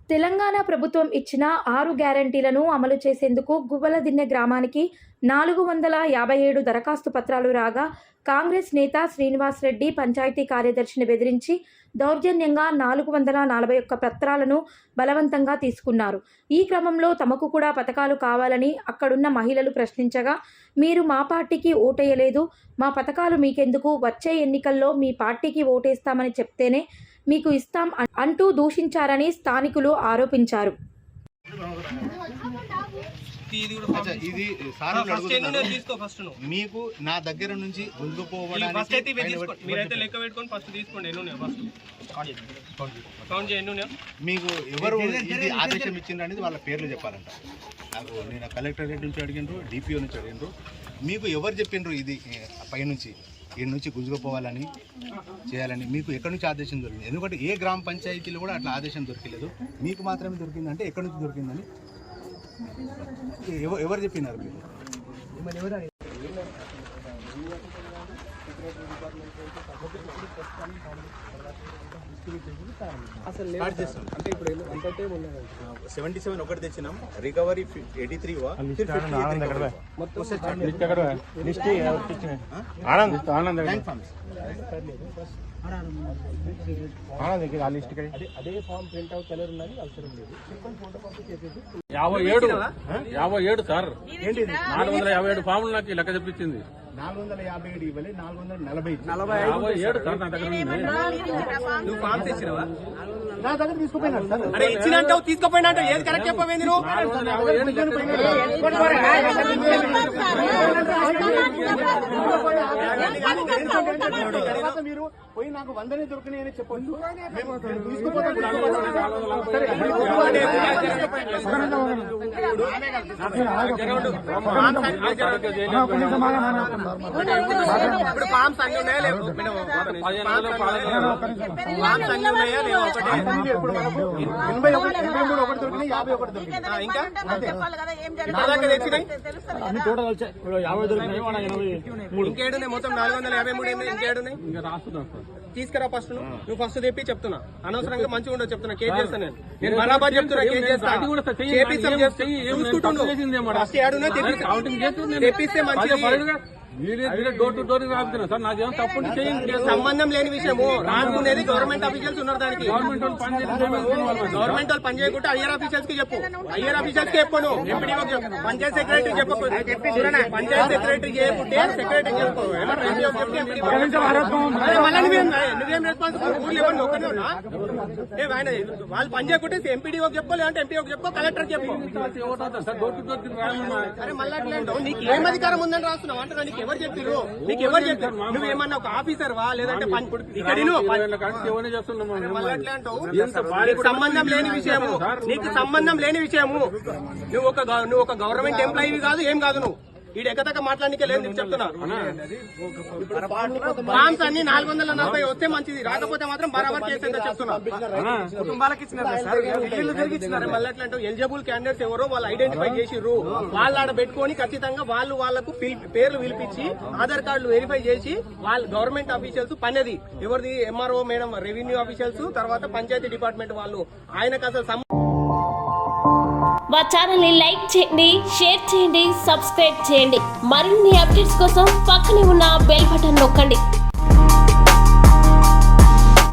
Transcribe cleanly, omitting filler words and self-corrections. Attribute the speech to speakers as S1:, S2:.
S1: తెలంగాణ ప్రభుత్వం ఇచ్చిన 6 గ్యారంటీలను అమలు చేసేందుకు గువ్వలదిన్నె గ్రామానికి 457 దరఖాస్తు పత్రాలు రాగా కాంగ్రెస్ నేత శ్రీనివాస్ రెడ్డి పంచాయతీ కార్యదర్శిని బెదిరించి దౌర్జన్యంగా 441 పత్రాలను బలవంతంగా తీసుకున్నారు. ఈ క్రమంలో తమకు కూడా పథకాలు కావాలని అక్కడున్న మహిళలు ప్రశ్నించగా, మీరు మా పార్టీకి ఓటేయలేదు, మా పథకాలు మీకెందుకు, వచ్చే ఎన్నికల్లో మీ పార్టీకి ఓటేస్తామని చెప్తేనే మీకు ఇస్తాం అంటూ దూషించారని స్థానికులు ఆరోపించారు.
S2: మీకు నా దగ్గర నుంచి మీకు ఎవరు ఇది ఆదేశం ఇచ్చిండ్రు అనేది వాళ్ళ పేర్లు చెప్పాలంట. నాకు నేను కలెక్టరేట్ నుంచి అడిగిండ్రు, డిపిఓ నుంచి అడిగిండ్రు. మీకు ఎవరు చెప్పిండ్రు ఇది పైనుంచి ఈ నుంచి గుంజుకుపోవాలని చేయాలని మీకు ఎక్కడి నుంచి ఆదేశం దొరికింది? ఎందుకంటే ఏ గ్రామ పంచాయతీలో కూడా అట్లా ఆదేశం దొరకలేదు, మీకు మాత్రమే దొరికిందంటే ఎక్కడి నుంచి దొరికిందని ఎవరు చెప్పినారు? మీకు అసలు అంటే ఇప్పుడు 77 ఒకటి తెచ్చినాం, రికవరీ 83 అదే ఫామ్ ప్రింట్ అవుట్ కలర్ ఉన్నది అవసరం లేదు.
S3: 57 సార్, 457 ఫామ్లు నాకు లెక్క చెప్పించింది.
S2: 457 ఇవ్వలే, 447
S3: సార్ నా దగ్గర
S4: నువ్వు ఫామ్ తెచ్చినవా?
S2: నా దగ్గర తీసుకుపోయినాడు సార్.
S4: అరే ఇచ్చినట్టు తీసుకుపోయినట్టు ఏది కరెక్ట్ చెప్పవేంది నువ్వు?
S2: మీరు పోయి నాకు 100నే దొరికినాయని చెప్పొచ్చు.
S4: ఇప్పుడు ఫామ్స్ అన్ని ఉన్నాయా లేవు? ఫామ్స్ అన్ని ఉన్నాయా లేవు?
S2: 83 ఒకటి దొరికినాయి, 50 ఒకటి దొరికినాయి.
S4: ఇంకా ఇంకేడున్నాయి? మొత్తం 453 ఇంకేడున్నాయి? తీసుకురా ఫస్ట్. నువ్వు ఫస్ట్ తెప్పి చెప్తున్నా, అనవసరంగా మంచిగా ఉండదు చెప్తున్నా. కేసు చేస్తాను నేను బరాబర్ చెప్తున్నా. కేసు చేస్తాను ఫస్ట్ ఏడున్నా తెప్పిస్తే మంచిగా.
S3: డోర్ టు డోర్ రాబుతున్నా సార్, నాకేమో తప్పకుండా చేయండి.
S4: సంబంధం లేని విషయము రాసుకునేది గవర్నమెంట్ ఆఫీషియల్స్ ఉన్నారు. దానికి గవర్నమెంట్ వాళ్ళు పని చేయకుండా హయ్యర్ ఆఫీషియల్స్ కి చెప్పు. హయ్యర్ ఆఫీషియల్స్ కి చెప్పను, ఎంపీడీఓ చెప్పు, పంచాయత్ సెక్రటరీ చెప్పు. పంచాయత్ సెక్రటరీ చేయకుంటే సెక్రటరీ చెప్పు, నువ్వేం రెస్పాన్సిబుల్? ఊళ్ళు ఇవ్వండి ఒకనే ఉన్నా. ఆయన వాళ్ళు పని చేయకుంటే ఎంపీడీఓ చెప్పు, లేదంటే ఎంపీఓ చెప్పు, కలెక్టర్ చెప్పు. అరే మళ్ళీ నీకు ఏం అధికారం ఉందని రాస్తున్నావు అంటే నీకు ఎవరు చెప్పారు? నీకు ఎవరు చెప్పారు? నువ్వేమన్నా ఒక ఆఫీసర్ వా, లేదంటే సంబంధం లేని విషయము, నీకు సంబంధం లేని విషయము. నువ్వు ఒక గవర్నమెంట్ ఎంప్లాయీ కాదు, ఏం కాదు. నువ్వు ఈ ఎక్కతక్క మాట్లాడనికే లేదు నీకు చెప్తున్నా. ఫామ్స్ అన్ని 440 వస్తే మంచిది, రాకపోతే మాత్రం బరాబర్ కేసు ఎంత చెప్తున్నా. కుటుంబాలకు ఇచ్చినారు. మళ్ళీ ఎట్లా అంటే ఎలిజిబుల్ క్యాండిడేట్స్ ఎవరో వాళ్ళు ఐడెంటిఫై చేసిర్రు. వాళ్ళు ఆడ పెట్టుకొని ఖచ్చితంగా వాళ్ళకు పేర్లు పిలిపించి ఆధార్ కార్డులు వెరిఫై చేసి వాళ్ళు గవర్నమెంట్ ఆఫీషియల్స్ పనేది ఎవరిది? ఎంఆర్ఓ మేడం, రెవెన్యూ ఆఫీషియల్స్, తర్వాత పంచాయతీ డిపార్ట్మెంట్ వాళ్ళు. ఆయనకు అసలు
S5: మా ఛానల్ని లైక్ చేయండి, షేర్ చేయండి, సబ్స్క్రైబ్ చేయండి. మరిన్ని అప్డేట్స్ కోసం పక్కనే ఉన్న బెల్ బటన్ నొక్కండి.